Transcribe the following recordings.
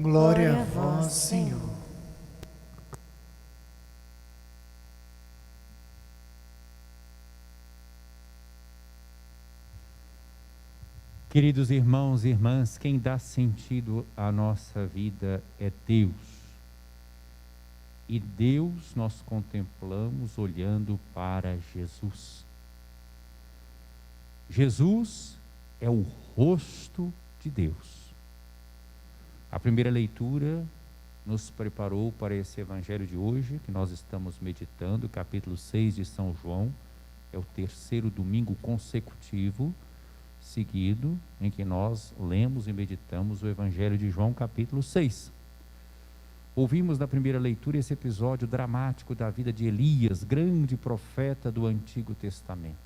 Glória a vós, Senhor. Queridos irmãos e irmãs, quem dá sentido à nossa vida é Deus. E Deus nós contemplamos olhando para Jesus. Jesus é o rosto de Deus. A primeira leitura nos preparou para esse evangelho de hoje, que nós estamos meditando, capítulo 6 de São João. É o terceiro domingo consecutivo seguido em que nós lemos e meditamos o evangelho de João, capítulo 6. Ouvimos na primeira leitura esse episódio dramático da vida de Elias, grande profeta do Antigo Testamento.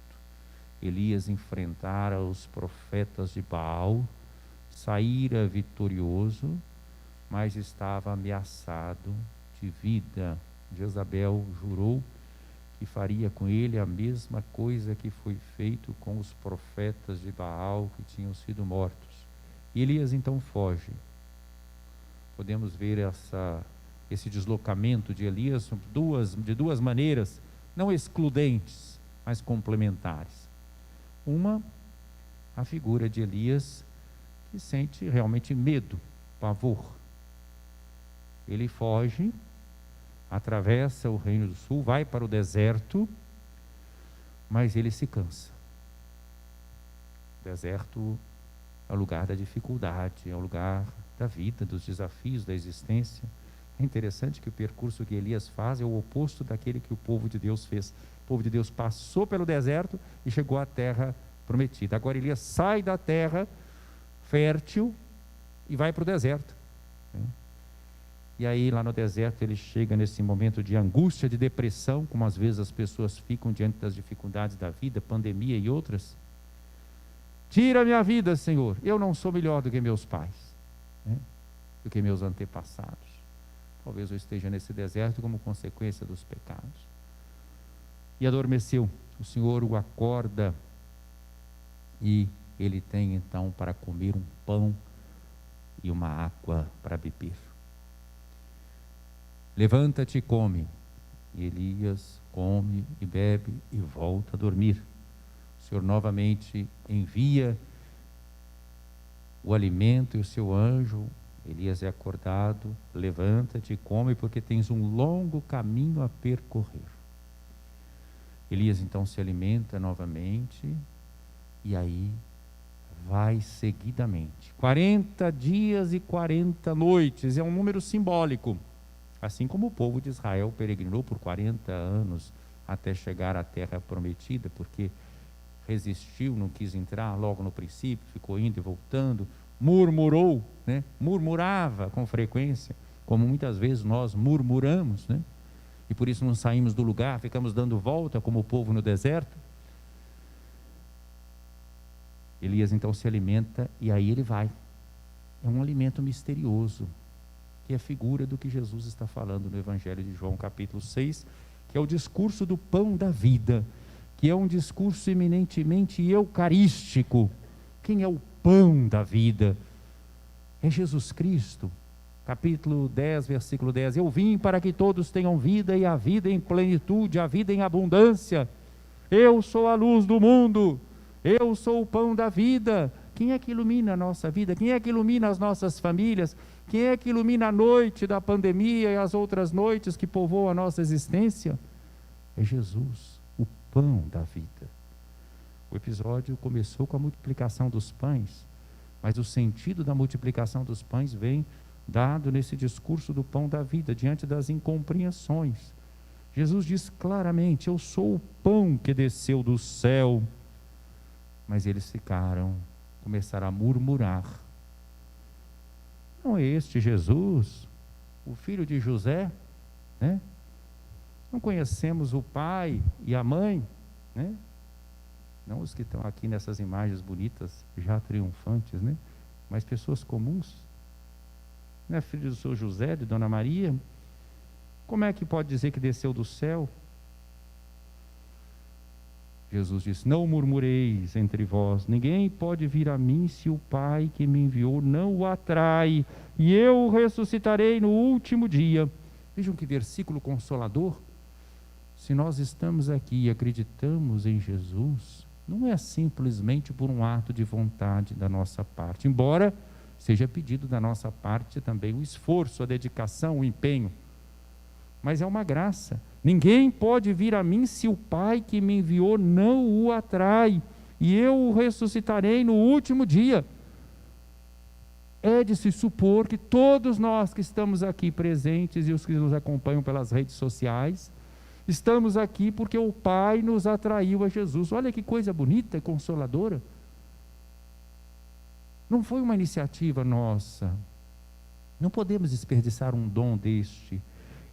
Elias enfrentara os profetas de Baal, saíra vitorioso, mas estava ameaçado de vida. Jezabel jurou que faria com ele a mesma coisa que foi feito com os profetas de Baal que tinham sido mortos. E Elias então foge. Podemos ver esse deslocamento de Elias de duas maneiras, não excludentes, mas complementares. Uma, a figura de Elias, que sente realmente medo, pavor. Ele foge, atravessa o Reino do Sul, vai para o deserto, mas ele se cansa. O deserto é o lugar da dificuldade, é o lugar da vida, dos desafios da existência. É interessante que o percurso que Elias faz é o oposto daquele que o povo de Deus fez. O povo de Deus passou pelo deserto e chegou à terra prometida. Agora Elias sai da terra fértil e vai para o deserto. E aí lá no deserto ele chega nesse momento de angústia, de depressão, como às vezes as pessoas ficam diante das dificuldades da vida, pandemia e outras. Tira a minha vida, Senhor, eu não sou melhor do que meus pais, do que meus antepassados. Talvez eu esteja nesse deserto como consequência dos pecados. E adormeceu. O Senhor o acorda e ele tem então para comer um pão e uma água para beber. Levanta-te e come. E Elias come e bebe e volta a dormir. O Senhor novamente envia o alimento e o seu anjo. Elias é acordado. Levanta-te e come, porque tens um longo caminho a percorrer. Elias então se alimenta novamente e aí vai seguidamente. 40 dias e 40 noites, é um número simbólico. Assim como o povo de Israel peregrinou por 40 anos até chegar à terra prometida, porque resistiu, não quis entrar logo no princípio, ficou indo e voltando, murmurou, murmurava com frequência, como muitas vezes nós murmuramos, e por isso não saímos do lugar, ficamos dando volta como o povo no deserto. Elias então se alimenta e aí ele vai. É um alimento misterioso, que é a figura do que Jesus está falando no Evangelho de João, capítulo 6, que é o discurso do pão da vida, que é um discurso eminentemente eucarístico. Quem é o pão da vida? É Jesus Cristo. Capítulo 10, versículo 10. Eu vim para que todos tenham vida e a vida em plenitude, a vida em abundância. Eu sou a luz do mundo. Eu sou o pão da vida. Quem é que ilumina a nossa vida? Quem é que ilumina as nossas famílias? Quem é que ilumina a noite da pandemia e as outras noites que povoam a nossa existência? É Jesus, o pão da vida. O episódio começou com a multiplicação dos pães, mas o sentido da multiplicação dos pães vem dado nesse discurso do pão da vida, diante das incompreensões. Jesus diz claramente: eu sou o pão que desceu do céu. Mas eles começaram a murmurar. Não é este Jesus, o filho de José? Não conhecemos o pai e a mãe? Não os que estão aqui nessas imagens bonitas, já triunfantes, mas pessoas comuns. Não é filho do seu José, de Dona Maria? Como é que pode dizer que desceu do céu? Jesus disse: não murmureis entre vós, ninguém pode vir a mim se o Pai que me enviou não o atrai, e eu o ressuscitarei no último dia. Vejam que versículo consolador. Se nós estamos aqui e acreditamos em Jesus, não é simplesmente por um ato de vontade da nossa parte, embora seja pedido da nossa parte também o esforço, a dedicação, o empenho, mas é uma graça. Ninguém pode vir a mim se o Pai que me enviou não o atrai, e eu o ressuscitarei no último dia. É de se supor que todos nós que estamos aqui presentes e os que nos acompanham pelas redes sociais, estamos aqui porque o Pai nos atraiu a Jesus. Olha que coisa bonita e consoladora. Não foi uma iniciativa nossa. Não podemos desperdiçar um dom deste.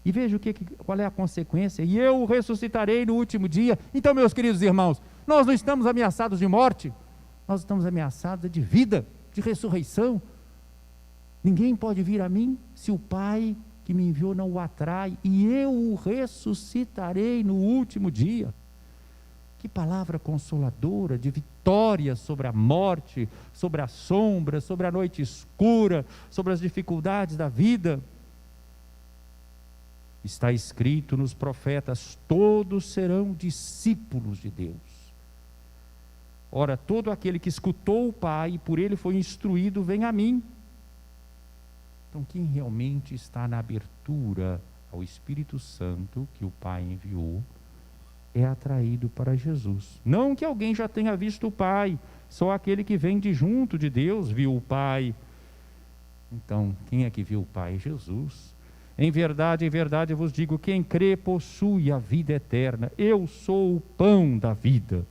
E veja qual é a consequência. E eu o ressuscitarei no último dia. Então, meus queridos irmãos, nós não estamos ameaçados de morte, nós estamos ameaçados de vida, de ressurreição. Ninguém pode vir a mim se o Pai que me enviou não o atrai, e eu o ressuscitarei no último dia. Que palavra consoladora, de vitória sobre a morte, sobre a sombra, sobre a noite escura, sobre as dificuldades da vida. Está escrito nos profetas: todos serão discípulos de Deus. Ora, todo aquele que escutou o Pai e por ele foi instruído, vem a mim. Então, quem realmente está na abertura ao Espírito Santo que o Pai enviou, é atraído para Jesus. Não que alguém já tenha visto o Pai, só aquele que vem de junto de Deus viu o Pai. Então, quem é que viu o Pai? Jesus. Em verdade eu vos digo, quem crê possui a vida eterna. Eu sou o pão da vida.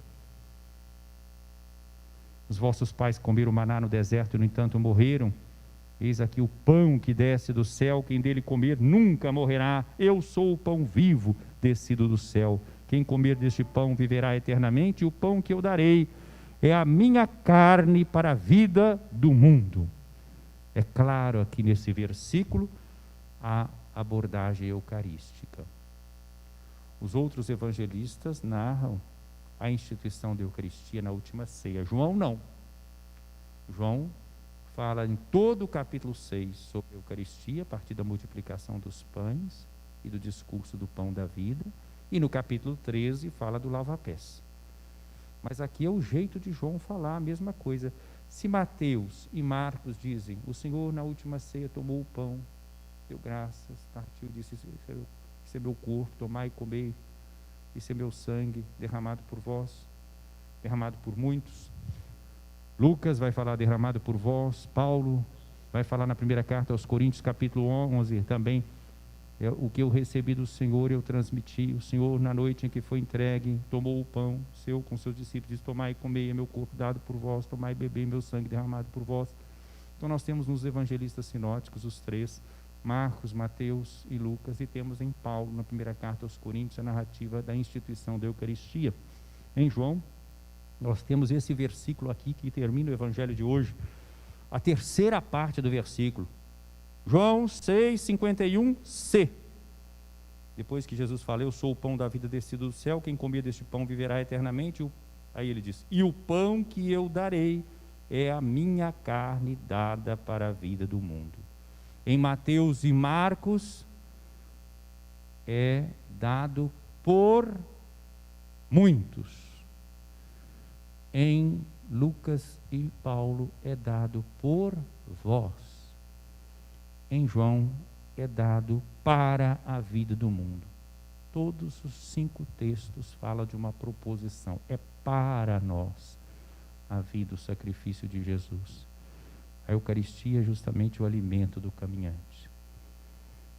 Os vossos pais comeram maná no deserto e, no entanto, morreram. Eis aqui o pão que desce do céu, quem dele comer nunca morrerá. Eu sou o pão vivo descido do céu. Quem comer deste pão viverá eternamente, e o pão que eu darei é a minha carne para a vida do mundo. É claro aqui nesse versículo a abordagem eucarística. Os outros evangelistas narram a instituição da Eucaristia na última ceia. João não. João fala em todo o capítulo 6 sobre a Eucaristia, a partir da multiplicação dos pães e do discurso do pão da vida, e no capítulo 13 fala do lava-pés. Mas aqui é o jeito de João falar a mesma coisa. Se Mateus e Marcos dizem: o Senhor na última ceia tomou o pão, deu graças, partiu e disse: isso é meu corpo, tomai e comei, isso é meu sangue derramado por vós, derramado por muitos. Lucas vai falar derramado por vós. Paulo vai falar na primeira carta aos Coríntios, capítulo 11, também: o que eu recebi do Senhor eu transmiti. O Senhor, na noite em que foi entregue, tomou o pão seu com seus discípulos, disse: tomai e comei, é meu corpo dado por vós, tomai e bebei, meu sangue derramado por vós. Então nós temos nos evangelistas sinóticos os três, Marcos, Mateus e Lucas, e temos em Paulo, na primeira carta aos Coríntios, a narrativa da instituição da Eucaristia. Em João, nós temos esse versículo aqui que termina o evangelho de hoje, a terceira parte do versículo. João 6:51c. Depois que Jesus fala: eu sou o pão da vida descido do céu, quem comer deste pão viverá eternamente. Aí ele diz: e o pão que eu darei é a minha carne dada para a vida do mundo. Em Mateus e Marcos é dado por muitos. Em Lucas e Paulo é dado por vós. Em João é dado para a vida do mundo. Todos os 5 textos falam de uma proposição. É para nós a vida, o sacrifício de Jesus. A Eucaristia é justamente o alimento do caminhante.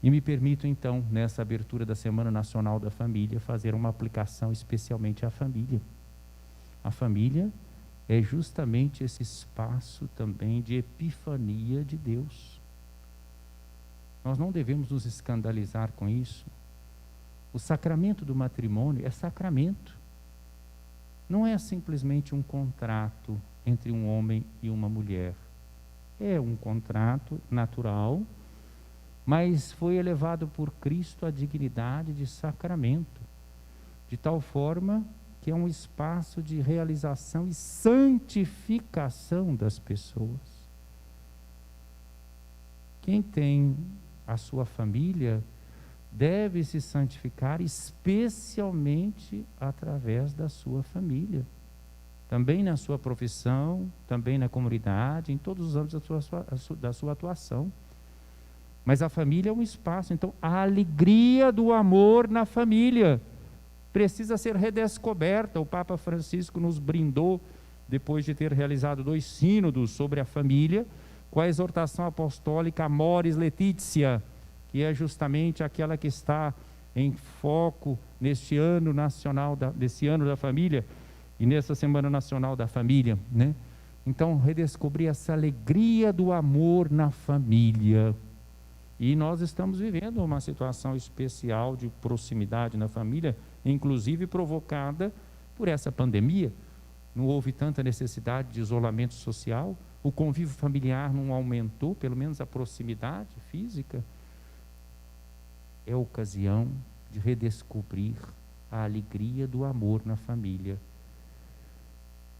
E me permito então, nessa abertura da Semana Nacional da Família, fazer uma aplicação especialmente à família. A família é justamente esse espaço também de epifania de Deus. Nós não devemos nos escandalizar com isso. O sacramento do matrimônio é sacramento. Não é simplesmente um contrato entre um homem e uma mulher. É um contrato natural, mas foi elevado por Cristo à dignidade de sacramento, de tal forma que é um espaço de realização e santificação das pessoas. Quem tem a sua família deve se santificar especialmente através da sua família. Também na sua profissão, também na comunidade, em todos os âmbitos da sua atuação. Mas a família é um espaço, então a alegria do amor na família precisa ser redescoberta. O Papa Francisco nos brindou, depois de ter realizado 2 sínodos sobre a família, com a exortação apostólica Amoris Laetitia, que é justamente aquela que está em foco neste ano nacional, desse ano da família, e nessa Semana Nacional da Família, né? Então, redescobrir essa alegria do amor na família. E nós estamos vivendo uma situação especial de proximidade na família, inclusive provocada por essa pandemia. Não houve tanta necessidade de isolamento social, o convívio familiar não aumentou, pelo menos a proximidade física. É ocasião de redescobrir a alegria do amor na família.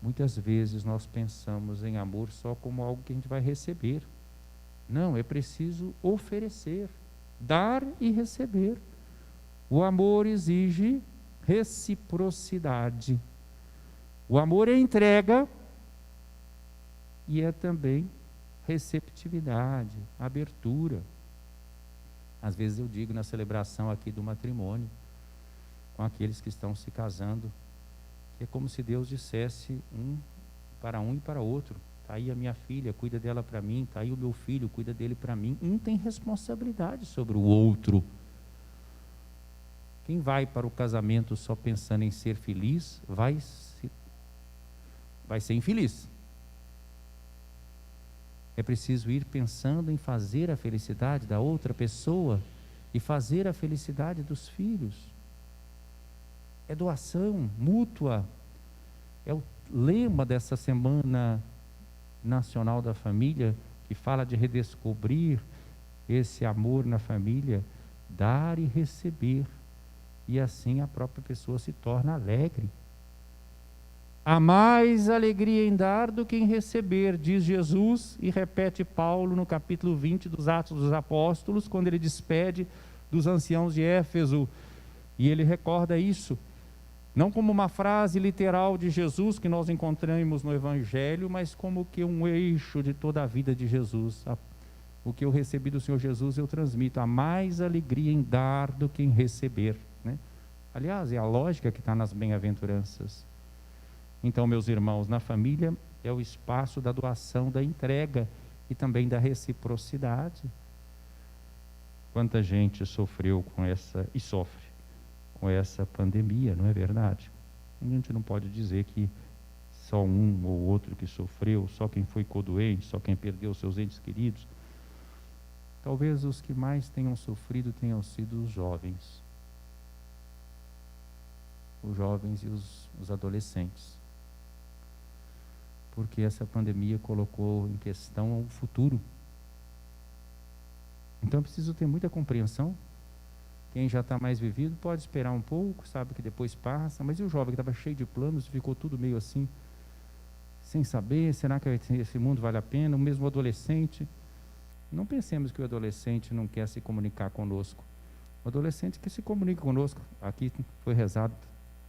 Muitas vezes nós pensamos em amor só como algo que a gente vai receber. Não, é preciso oferecer, dar e receber. O amor exige reciprocidade. O amor é entrega e é também receptividade, abertura. Às vezes eu digo na celebração aqui do matrimônio, com aqueles que estão se casando, que é como se Deus dissesse um e para outro. Está aí a minha filha, cuida dela para mim. Está aí o meu filho, cuida dele para mim. Um tem responsabilidade sobre o outro. Quem vai para o casamento só pensando em ser feliz, vai ser infeliz. É preciso ir pensando em fazer a felicidade da outra pessoa e fazer a felicidade dos filhos. É doação mútua. É o lema dessa Semana Nacional da Família, que fala de redescobrir esse amor na família, dar e receber. E assim a própria pessoa se torna alegre. Há mais alegria em dar do que em receber, diz Jesus, e repete Paulo no capítulo 20 dos Atos dos Apóstolos, quando ele despede dos anciãos de Éfeso. E ele recorda isso, não como uma frase literal de Jesus que nós encontramos no Evangelho, mas como que um eixo de toda a vida de Jesus. O que eu recebi do Senhor Jesus eu transmito. Há mais alegria em dar do que em receber, né? Aliás, é a lógica que está nas bem-aventuranças. Então, meus irmãos, na família é o espaço da doação, da entrega e também da reciprocidade. Quanta gente sofreu com essa e sofre com essa pandemia, não é verdade? A gente não pode dizer que só um ou outro que sofreu, só quem foi codoente, só quem perdeu seus entes queridos. Talvez os que mais tenham sofrido tenham sido os jovens. Os jovens e os adolescentes. Porque essa pandemia colocou em questão o futuro. Então é preciso ter muita compreensão. Quem já está mais vivido pode esperar um pouco, sabe que depois passa, mas e o jovem que estava cheio de planos, ficou tudo meio assim, sem saber, será que esse mundo vale a pena? O mesmo adolescente, não pensemos que o adolescente não quer se comunicar conosco. O adolescente que se comunica conosco, aqui foi rezado,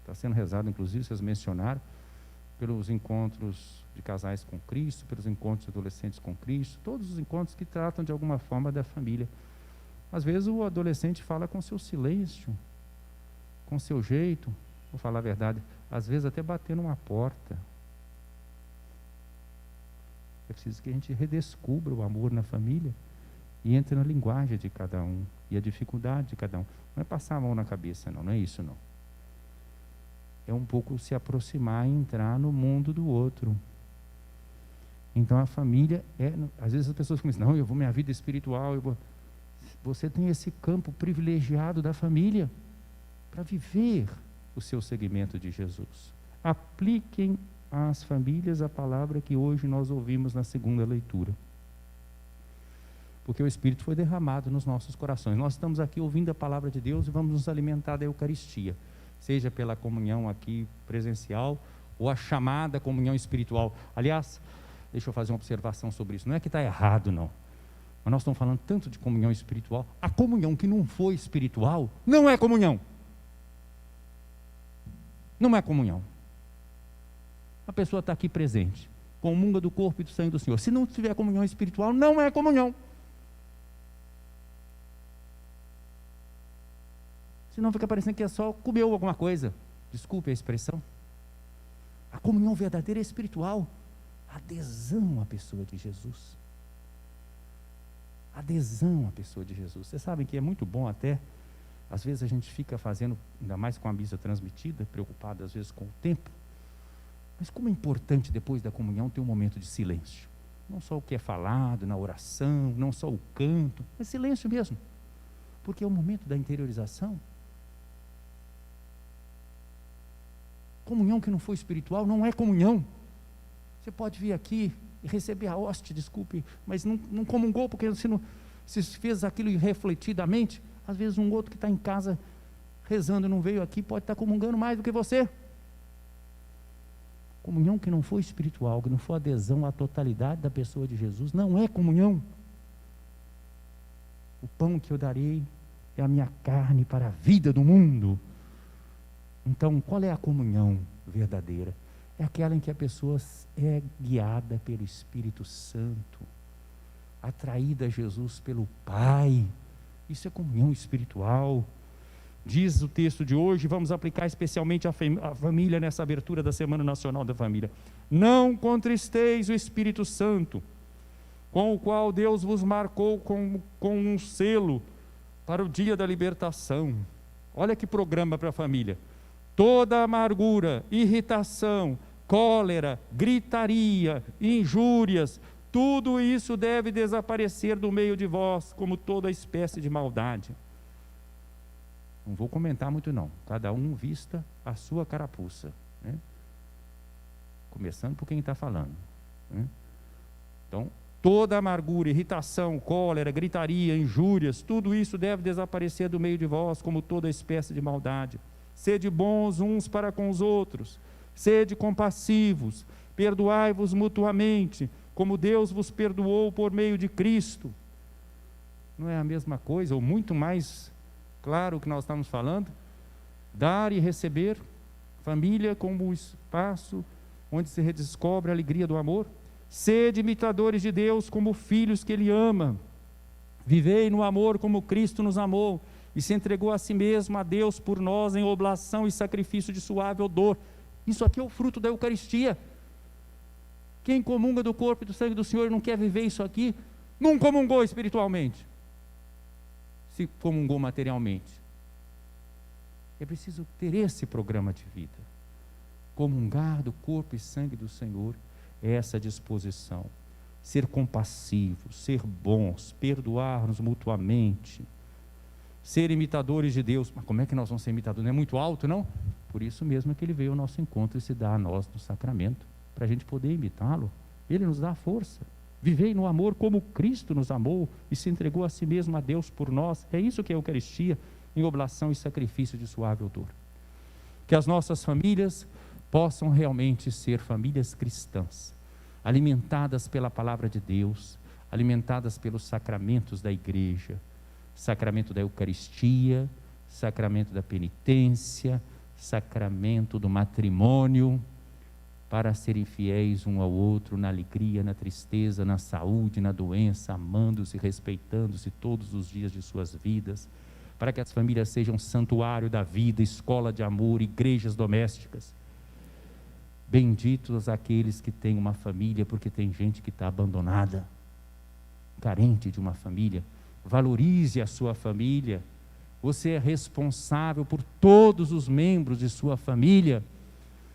está sendo rezado, inclusive, vocês mencionaram, pelos encontros de casais com Cristo, pelos encontros de adolescentes com Cristo, todos os encontros que tratam de alguma forma da família. Às vezes o adolescente fala com seu silêncio, com seu jeito, vou falar a verdade, às vezes até batendo uma porta. É preciso que a gente redescubra o amor na família e entre na linguagem de cada um e a dificuldade de cada um. Não é passar a mão na cabeça, não é isso não. É um pouco se aproximar e entrar no mundo do outro. Então a família às vezes as pessoas ficam assim, não, eu vou minha vida espiritual, você tem esse campo privilegiado da família para viver o seu segmento de Jesus. Apliquem às famílias a palavra que hoje nós ouvimos na segunda leitura. Porque o Espírito foi derramado nos nossos corações. Nós estamos aqui ouvindo a palavra de Deus e vamos nos alimentar da Eucaristia. seja pela comunhão aqui presencial, ou a chamada comunhão espiritual. Aliás, deixa eu fazer uma observação sobre isso. Não é que está errado, não. Mas nós estamos falando tanto de comunhão espiritual. A comunhão que não foi espiritual, não é comunhão. Não é comunhão. A pessoa está aqui presente, comunga do corpo e do sangue do Senhor. Se não tiver comunhão espiritual, não é comunhão. Senão fica parecendo que é só comeu alguma coisa. Desculpe a expressão. A comunhão verdadeira é espiritual. Adesão à pessoa de Jesus. Adesão à pessoa de Jesus. Vocês sabem que é muito bom até, às vezes a gente fica fazendo, ainda mais com a missa transmitida, preocupado às vezes com o tempo. Mas como é importante depois da comunhão ter um momento de silêncio. Não só o que é falado na oração, não só o canto, é silêncio mesmo. Porque é o momento da interiorização. Comunhão que não for espiritual não é comunhão. Você pode vir aqui e receber a hóstia, desculpe, mas não comungou porque se fez aquilo irrefletidamente. Às vezes um outro que está em casa rezando e não veio aqui pode estar comungando mais do que você. Comunhão que não for espiritual, que não for adesão à totalidade da pessoa de Jesus, não é comunhão. O pão que eu darei é a minha carne para a vida do mundo. Então, qual é a comunhão verdadeira? É aquela em que a pessoa é guiada pelo Espírito Santo, atraída a Jesus pelo Pai. Isso é comunhão espiritual. Diz o texto de hoje, vamos aplicar especialmente a família nessa abertura da Semana Nacional da Família. Não contristeis o Espírito Santo, com o qual Deus vos marcou com um selo para o dia da libertação. Olha que programa para a família. Toda amargura, irritação, cólera, gritaria, injúrias, tudo isso deve desaparecer do meio de vós, como toda espécie de maldade. Não vou comentar muito não, cada um vista a sua carapuça, né? Começando por quem está falando, né? Então, toda amargura, irritação, cólera, gritaria, injúrias, tudo isso deve desaparecer do meio de vós, como toda espécie de maldade. Sede bons uns para com os outros, sede compassivos, perdoai-vos mutuamente, como Deus vos perdoou por meio de Cristo. Não é a mesma coisa, ou muito mais claro o que nós estamos falando? Dar e receber, família como o espaço onde se redescobre a alegria do amor. Sede imitadores de Deus como filhos que Ele ama. Vivei no amor como Cristo nos amou e se entregou a si mesmo a Deus por nós em oblação e sacrifício de suave odor. Isso aqui é o fruto da Eucaristia. Quem comunga do corpo e do sangue do Senhor e não quer viver isso aqui, não comungou espiritualmente, se comungou materialmente. É preciso ter esse programa de vida. Comungar do corpo e sangue do Senhor é essa disposição. Ser compassivos, ser bons, perdoar-nos mutuamente, ser imitadores de Deus. Mas como é que nós vamos ser imitadores? Não é muito alto, não? Por isso mesmo é que Ele veio ao nosso encontro e se dá a nós no sacramento, para a gente poder imitá-lo. Ele nos dá a força. Vivei no amor como Cristo nos amou e se entregou a si mesmo a Deus por nós. É isso que é a Eucaristia, em oblação e sacrifício de suave odor. Que as nossas famílias possam realmente ser famílias cristãs, alimentadas pela palavra de Deus, alimentadas pelos sacramentos da igreja, sacramento da Eucaristia, sacramento da penitência, sacramento do matrimônio, para serem fiéis um ao outro na alegria, na tristeza, na saúde, na doença, amando-se, respeitando-se todos os dias de suas vidas, para que as famílias sejam santuário da vida, escola de amor, igrejas domésticas. Benditos aqueles que têm uma família, porque tem gente que está abandonada, carente de uma família. Valorize a sua família. Você é responsável por todos os membros de sua família.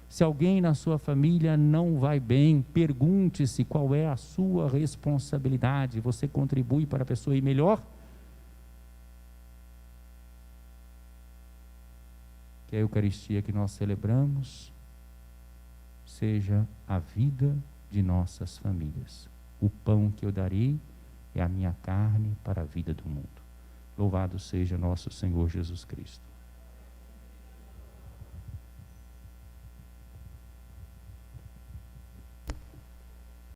Se alguém na sua família não vai bem, pergunte-se qual é a sua responsabilidade. Você contribui para a pessoa ir melhor? Que a Eucaristia que nós celebramos seja a vida de nossas famílias. O pão que eu darei é a minha carne para a vida do mundo. Louvado seja nosso Senhor Jesus Cristo.